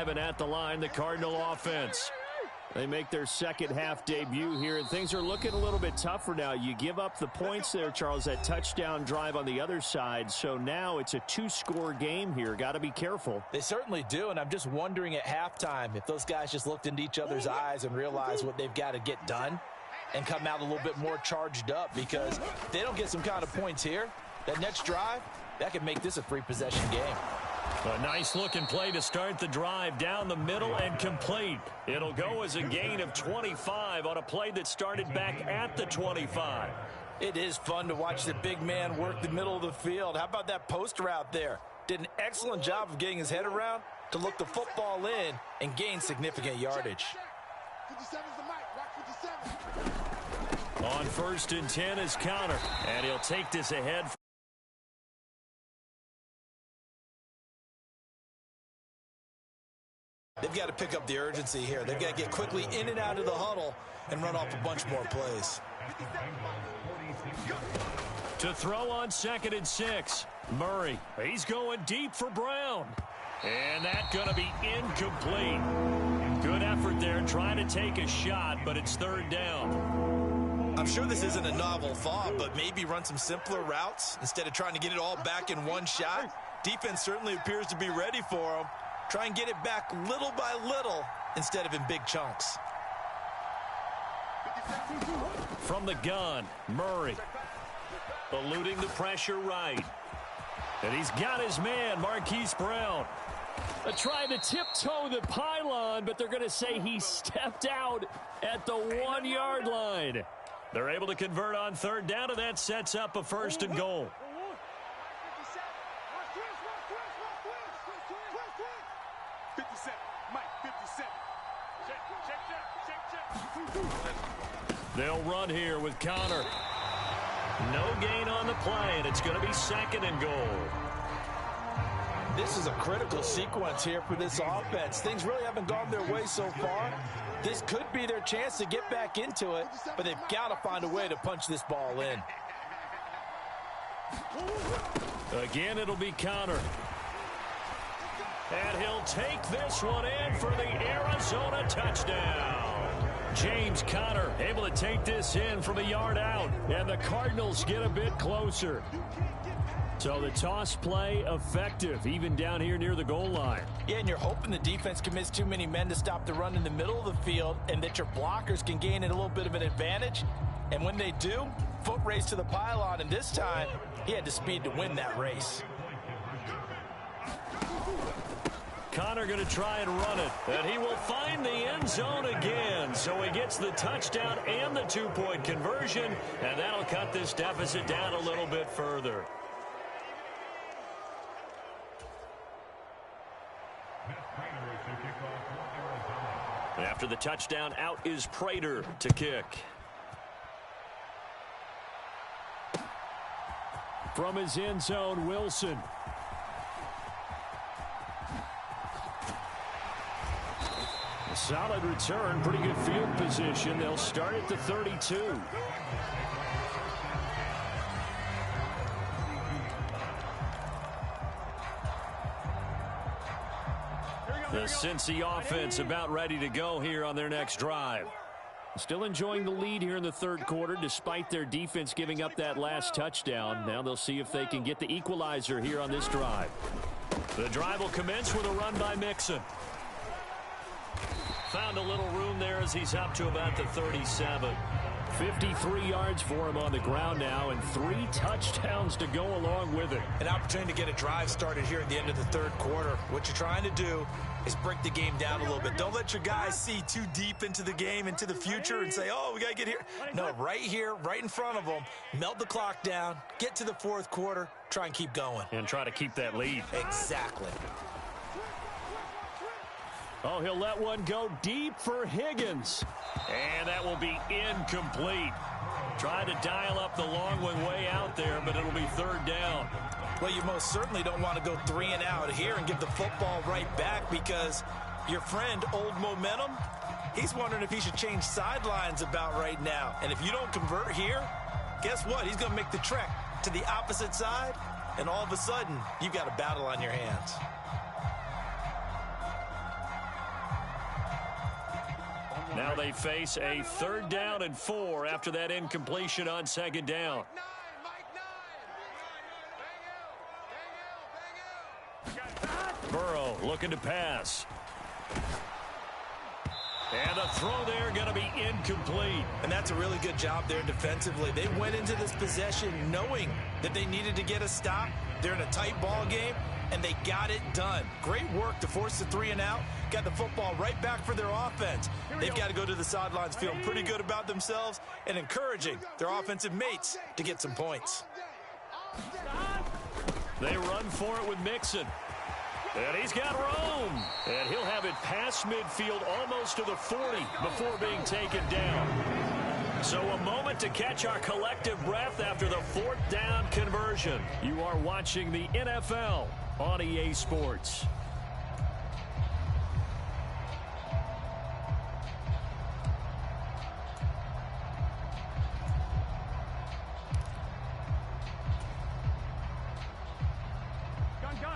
drive, and at the line, the Cardinal offense. They make their second half debut here, and things are looking a little bit tougher now. You give up the points there, Charles, that touchdown drive on the other side. So now it's a two-score game here. Got to be careful. They certainly do, and I'm just wondering at halftime if those guys just looked into each other's eyes and realized what they've got to get done and come out a little bit more charged up, because if they don't get some kind of points here, that next drive, that could make this a three-possession game. A nice-looking play to start the drive down the middle and complete. It'll go as a gain of 25 on a play that started back at the 25. It is fun to watch the big man work the middle of the field. How about that post route there? Did an excellent job of getting his head around to look the football in and gain significant yardage. On 1st and 10 is Conner, and he'll take this ahead. They've got to pick up the urgency here. They've got to get quickly in and out of the huddle and run off a bunch more plays. To throw on 2nd and 6. Murray, he's going deep for Brown. And that's going to be incomplete. Good effort there trying to take a shot, but it's 3rd down. I'm sure this isn't a novel thought, but maybe run some simpler routes instead of trying to get it all back in one shot. Defense certainly appears to be ready for them. Try and get it back little by little instead of in big chunks. From the gun, Murray. Eluding the pressure right. And he's got his man, Marquise Brown. Trying to tiptoe the pylon, but they're going to say he stepped out at the 1-yard line. They're able to convert on 3rd down, and that sets up a 1st and goal. They'll run here with Conner. No gain on the play, and it's going to be 2nd and goal. This is a critical sequence here for this offense. Things really haven't gone their way so far. This could be their chance to get back into it, but they've got to find a way to punch this ball in. Again, it'll be Conner. And he'll take this one in for the Arizona touchdown. James Conner able to take this in from a yard out, and the Cardinals get a bit closer. So the toss play effective, even down here near the goal line. Yeah, and you're hoping the defense commits too many men to stop the run in the middle of the field, and that your blockers can gain a little bit of an advantage. And when they do, foot race to the pylon, and this time he had the speed to win that race. Conner going to try and run it, and he will find the end zone again. So he gets the touchdown and the 2-point conversion, and that'll cut this deficit down a little bit further. After the touchdown, out is Prater to kick. From his end zone, Wilson. A solid return, pretty good field position. They'll start at the 32. The Cincy offense about ready to go here on their next drive. Still enjoying the lead here in the 3rd quarter despite their defense giving up that last touchdown. Now they'll see if they can get the equalizer here on this drive. The drive will commence with a run by Mixon. Found a little room there as he's up to about the 37. 53 yards for him on the ground now, and 3 touchdowns to go along with it. An opportunity to get a drive started here at the end of the 3rd quarter. What you're trying to do is break the game down a little bit. Don't let your guys see too deep into the game, into the future, and say, oh, we got to get here. No, right here, right in front of them, melt the clock down, get to the 4th quarter, try and keep going. And try to keep that lead. Exactly. Oh, he'll let one go deep for Higgins. And that will be incomplete. Trying to dial up the long one way out there, but it'll be 3rd down. Well, you most certainly don't want to go 3 and out here and give the football right back, because your friend, Old Momentum, he's wondering if he should change sidelines about right now. And if you don't convert here, guess what? He's going to make the trek to the opposite side, and all of a sudden, you've got a battle on your hands. Now they face a 3rd down and 4 after that incompletion on 2nd down. Burrow looking to pass. And the throw there going to be incomplete. And that's a really good job there defensively. They went into this possession knowing that they needed to get a stop. They're in a tight ball game, and they got it done. Great work to force the 3 and out. Got the football right back for their offense. They've got to go to the sidelines feeling pretty good about themselves and encouraging their offensive mates to get some points. They run for it with Mixon. And he's got room. And he'll have it past midfield almost to the 40 before being taken down. So a moment to catch our collective breath after the 4th down conversion. You are watching the NFL on EA Sports.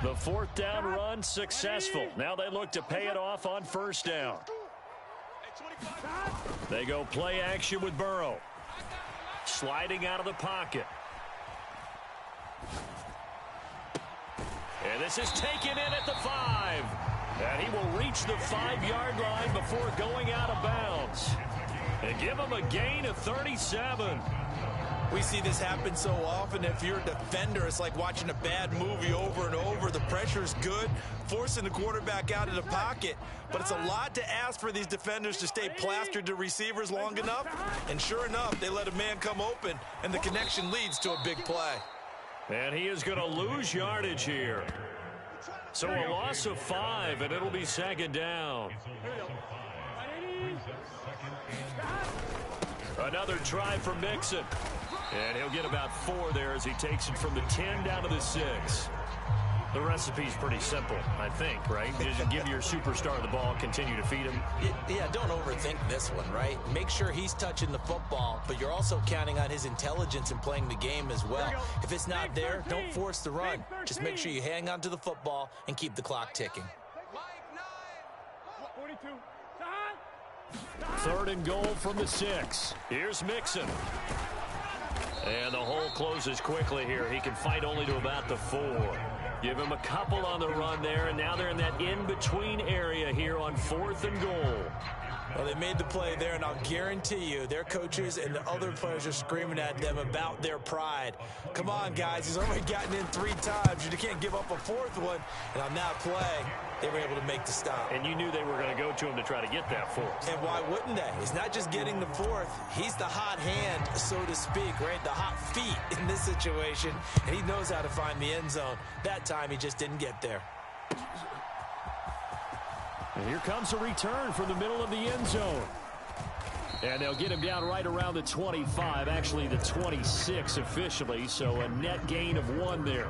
The 4th down run successful. Now they look to pay it off on 1st down. They go play action with Burrow. Sliding out of the pocket. And this is taken in at the 5. And he will reach the 5-yard line before going out of bounds. And give him a gain of 37. We see this happen so often. If you're a defender, it's like watching a bad movie over and over. The pressure's good, forcing the quarterback out of the pocket. But it's a lot to ask for these defenders to stay plastered to receivers long enough. And sure enough, they let a man come open, and the connection leads to a big play. And he is going to lose yardage here. So a loss of 5, and it'll be 2nd down. Another try for Mixon. And he'll get about 4 there as he takes it from the 10 down to the 6. The recipe's pretty simple, I think, right? Just give your superstar the ball, continue to feed him. Yeah, don't overthink this one, right? Make sure he's touching the football, but you're also counting on his intelligence in playing the game as well. If it's not there, don't force the run. Just make sure you hang on to the football and keep the clock ticking. 3rd and goal from the 6. Here's Mixon. And the hole closes quickly here. He can fight only to about the 4. Give him a couple on the run there, and now they're in that in-between area here on 4th and goal. Well, they made the play there, and I'll guarantee you their coaches and the other players are screaming at them about their pride. Come on, guys. He's already gotten in 3 times. You can't give up a 4th one. And on that play, they were able to make the stop. And you knew they were going to go to him to try to get that 4th. And why wouldn't they? It's not just getting the 4th. He's the hot hand, so to speak, right? The hot feet in this situation. And he knows how to find the end zone. That time, he just didn't get there. And here comes a return from the middle of the end zone. And they'll get him down right around the 25, actually the 26 officially, so a net gain of 1 there.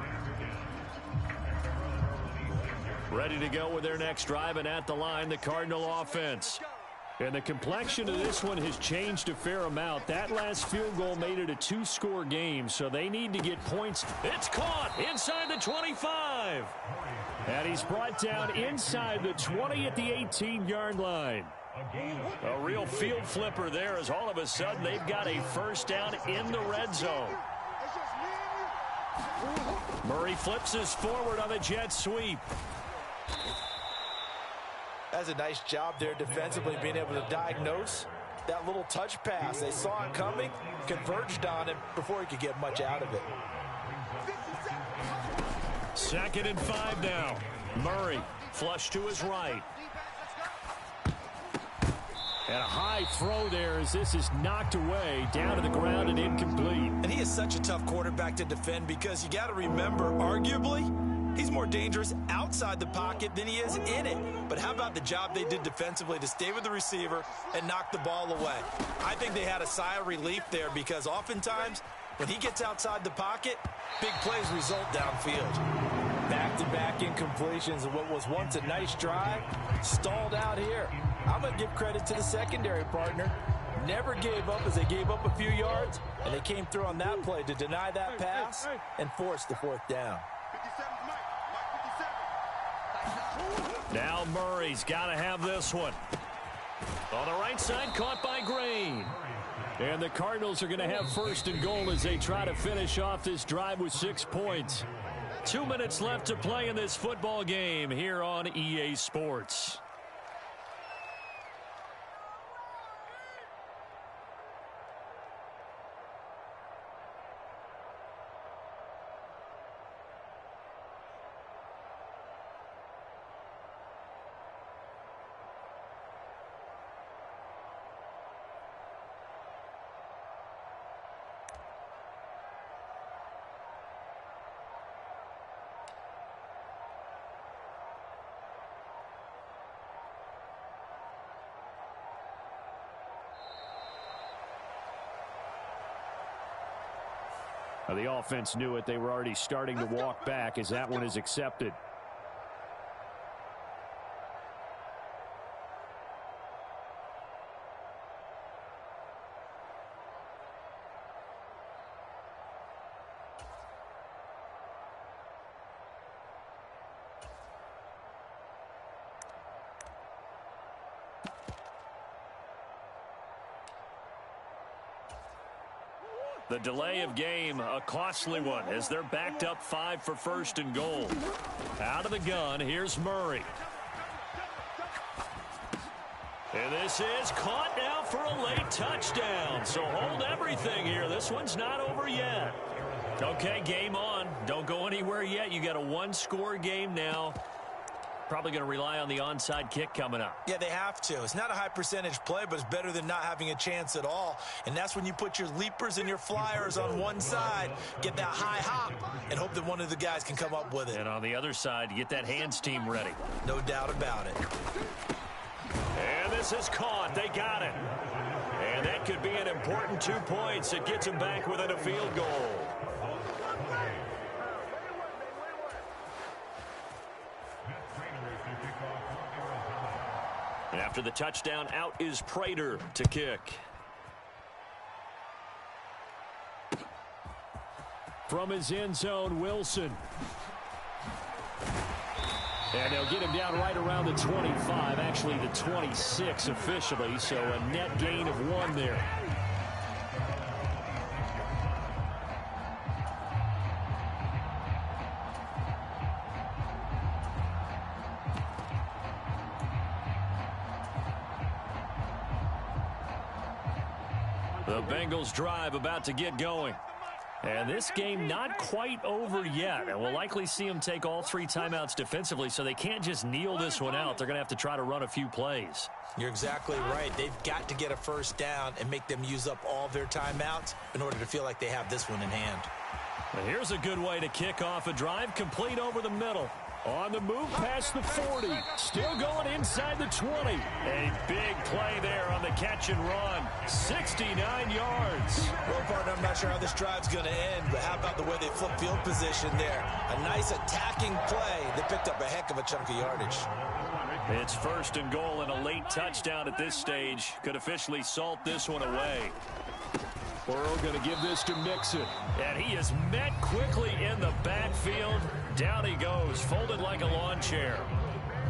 Ready to go with their next drive, and at the line, the Cardinal offense. And the complexion of this one has changed a fair amount. That last field goal made it a 2-score game, so they need to get points. It's caught inside the 25. And he's brought down inside the 20 at the 18-yard line. A real field flipper there as all of a sudden they've got a 1st down in the red zone. Murray flips us forward on the jet sweep. That's a nice job there defensively, being able to diagnose that little touch pass. They saw it coming, converged on him before he could get much out of it. 2nd and 5 now. Murray flush to his right. And a high throw there as this is knocked away down to the ground and incomplete. And he is such a tough quarterback to defend because you got to remember, arguably, he's more dangerous outside the pocket than he is in it. But how about the job they did defensively to stay with the receiver and knock the ball away? I think they had a sigh of relief there because oftentimes when he gets outside the pocket, big plays result downfield. Back-to-back incompletions of what was once a nice drive, stalled out here. I'm going to give credit to the secondary partner. Never gave up as they gave up a few yards, and they came through on that play to deny that pass and force the 4th down. Now Murray's got to have this one. On the right side, caught by Green. And the Cardinals are going to have first and goal as they try to finish off this drive with 6 points. 2 minutes left to play in this football game here on EA Sports. The offense knew it. They were already starting to walk back as that one is accepted. The delay of game, a costly one, as they're backed up 5 for first and goal. Out of the gun, here's Murray. And this is caught now for a late touchdown. So hold everything here. This one's not over yet. Okay, game on. Don't go anywhere yet. You got a one-score game now. Probably going to rely on the onside kick coming up. Yeah, they have to. It's not a high percentage play, but it's better than not having a chance at all. And that's when you put your leapers and your flyers on one side, get that high hop, and hope that one of the guys can come up with it. And on the other side, get that hands team ready. No doubt about it. And this is caught. They got it. And that could be an important 2 points. It gets them back within a field goal. After the touchdown, out is Prater to kick. From his end zone, Wilson. And they'll get him down right around the 25, actually the 26 officially, so a net gain of 1 there. The Bengals drive about to get going. And this game not quite over yet. And we'll likely see them take all 3 timeouts defensively, so they can't just kneel this one out. They're going to have to try to run a few plays. You're exactly right. They've got to get a first down and make them use up all their timeouts in order to feel like they have this one in hand. And here's a good way to kick off a drive, complete over the middle. On the move past the 40. Still going inside the 20. A big play there on the catch and run. 69 yards. Well, partner, I'm not sure how this drive's going to end, but how about the way they flip field position there? A nice attacking play. They picked up a heck of a chunk of yardage. It's first and goal and a late touchdown at this stage. Could officially salt this one away. Burrow going to give this to Mixon. And he is met quickly in the backfield. Down he goes, folded like a lawn chair.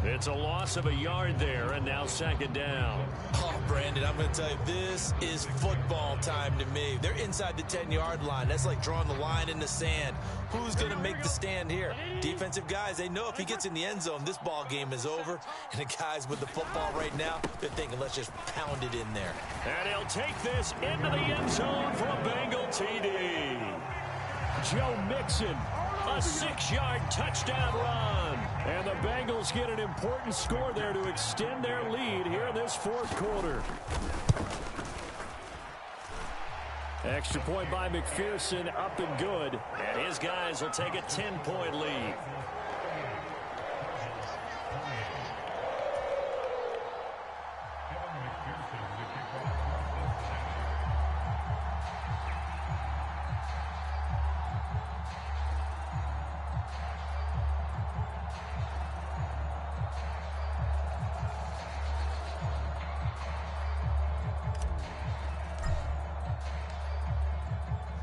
It's a loss of a yard there, and now second down. Oh, Brandon, I'm going to tell you, this is football time to me. They're inside the 10-yard line. That's like drawing the line in the sand. Who's going to make the stand here? Defensive guys, they know if he gets in the end zone, this ball game is over. And the guys with the football right now, they're thinking, let's just pound it in there. And he'll take this into the end zone for a Bengal TD. Joe Mixon, a 6-yard touchdown run. And the Bengals get an important score there to extend their lead here in this fourth quarter. Extra point by McPherson, up and good. And his guys will take a 10-point lead.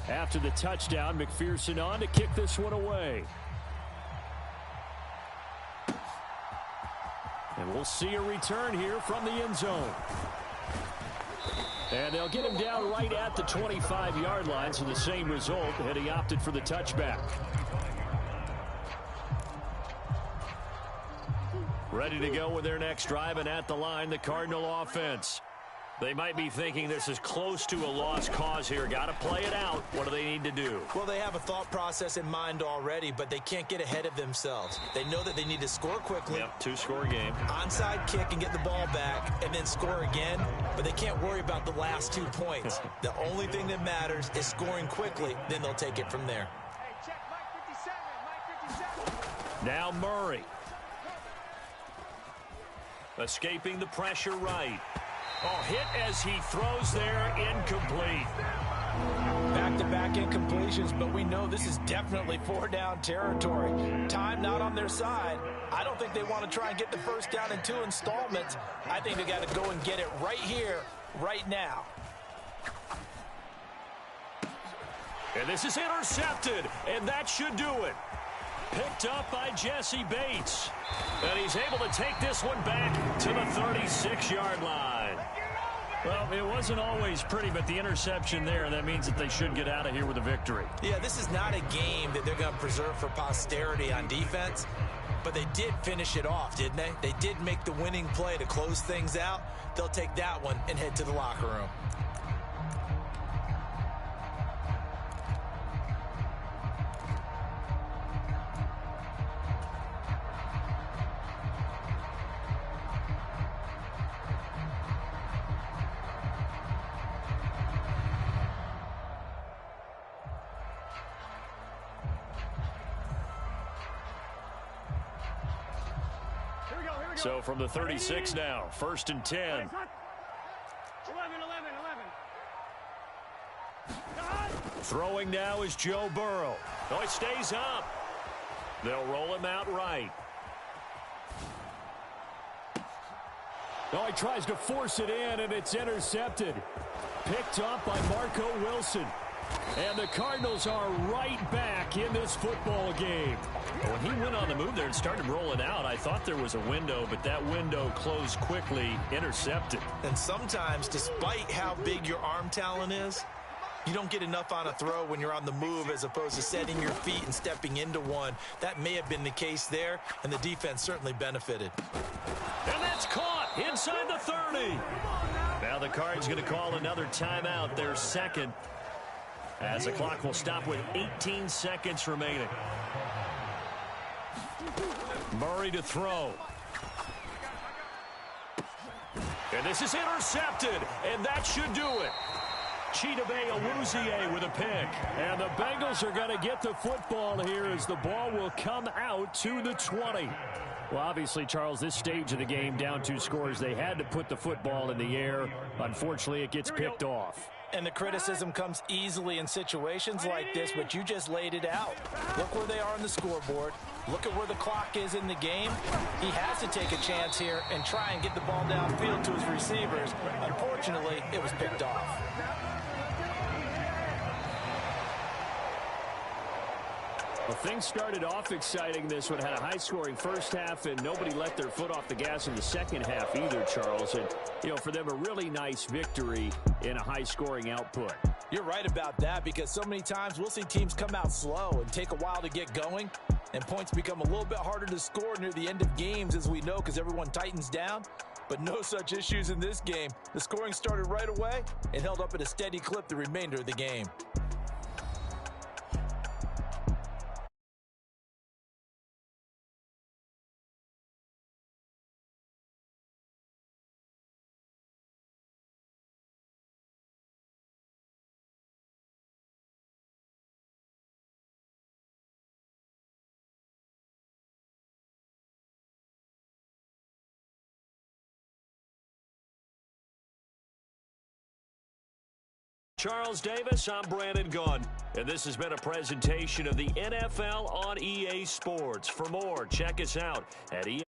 After the touchdown, McPherson on to kick this one away. And We'll see a return here from the end zone. And they'll get him down right at the 25-yard line, so the same result, and he opted for the touchback. Ready to go with their next drive, and at the line, the Cardinal offense. They might be thinking this is close to a lost cause here. Got to play it out. What do they need to do? Well, they have a thought process in mind already, but they can't get ahead of themselves. They know that they need to score quickly. Yep, two-score game. Onside kick and get the ball back and then score again, but they can't worry about the last 2 points. The only thing that matters is scoring quickly, then they'll take it from there. Hey, check Mike 57, Mike 57. Now Murray. Escaping the pressure right. Oh, hit as he throws there, incomplete. Back-to-back incompletions, but we know this is definitely four-down territory. Time not on their side. I don't think they want to try and get the first down in 2 installments. I think they got to go and get it right here, right now. And this is intercepted, and that should do it. Picked up by Jesse Bates. And he's able to take this one back to the 36-yard line. Well, it wasn't always pretty, but the interception there, that means that they should get out of here with a victory. Yeah, this is not a game that they're going to preserve for posterity on defense, but they did finish it off, didn't they? They did make the winning play to close things out. They'll take that one and head to the locker room. So from the 36 now, 1st and 10. 11. Throwing now is Joe Burrow. Oh, it stays up. They'll roll him out right. Oh, he tries to force it in, and it's intercepted. Picked up by Marco Wilson. And the Cardinals are right back in this football game. When he went on the move there and started rolling out, I thought there was a window, but that window closed quickly, intercepted. And sometimes, despite how big your arm talent is, you don't get enough on a throw when you're on the move as opposed to setting your feet and stepping into one. That may have been the case there, and the defense certainly benefited. And that's caught inside the 30. Now the Cards going to call another timeout, their second, as the clock will stop with 18 seconds remaining. Murray to throw. And this is intercepted, and that should do it. Chidobe Awuzie with a pick. And the Bengals are going to get the football here as the ball will come out to the 20. Well, obviously, Charles, this stage of the game, down 2 scores, they had to put the football in the air. Unfortunately, it gets picked off. And the criticism comes easily in situations like this, but you just laid it out. Look where they are on the scoreboard. Look at where the clock is in the game. He has to take a chance here and try and get the ball downfield to his receivers. Unfortunately, it was picked off. Well, things started off exciting. This one had a high-scoring first half, and nobody let their foot off the gas in the second half either, Charles. And, you know, for them, a really nice victory in a high-scoring output. You're right about that, because so many times we'll see teams come out slow and take a while to get going, and points become a little bit harder to score near the end of games, as we know, because everyone tightens down. But no such issues in this game. The scoring started right away and held up at a steady clip the remainder of the game. Charles Davis, I'm Brandon Gunn, and this has been a presentation of the NFL on EA Sports. For more, check us out at EA.